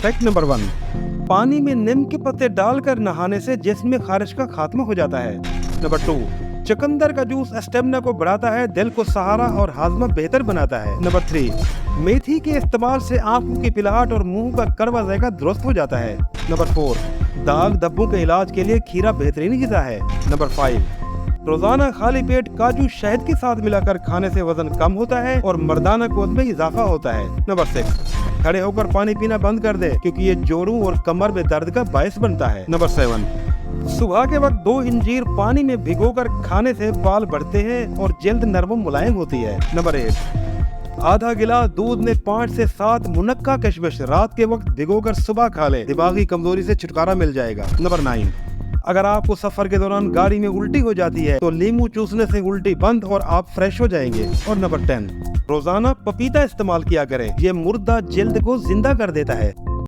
Fact number 1, पानी में नीम के पत्ते डालकर नहाने से जिस्म में खारिश का खात्मा हो जाता है। नंबर 2, चुकंदर का जूस स्टेमिना को बढ़ाता है, दिल को सहारा और हाजमा बेहतर बनाता है। नंबर 3, मेथी के इस्तेमाल से आंखों की पिलाहट और मुंह का कड़वा जायका दुरुस्त हो जाता है। नंबर 4, दाग धब्बों के इलाज के लिए खीरा बेहतरीन ग़िज़ा है। नंबर 5, रोजाना खाली पेट काजू शहद के साथ मिलाकर खाने से वजन कम होता है और मर्दाना क़ुव्वत में इजाफा होता है। नंबर 6, खड़े होकर पानी पीना बंद कर दे क्योंकि ये जोड़ों और कमर में दर्द का बायस बनता है। नंबर 7, सुबह के वक्त 2 इंजीर पानी में भिगोकर खाने से बाल बढ़ते हैं और जल्द नरम और मुलायम होती है। नंबर 8, आधा गिलास दूध में 5 से 7 मुनक्का किशमिश रात के वक्त भिगोकर सुबह खा ले, दिमागी कमजोरी से छुटकारा मिल जाएगा। नंबर 9, अगर आपको सफर के दौरान गाड़ी में उल्टी हो जाती है तो नींबू चूसने से उल्टी बंद और आप फ्रेश हो जाएंगे। और नंबर 10, रोजाना पपीता इस्तेमाल किया करें, ये मुर्दा जल्द को जिंदा कर देता है।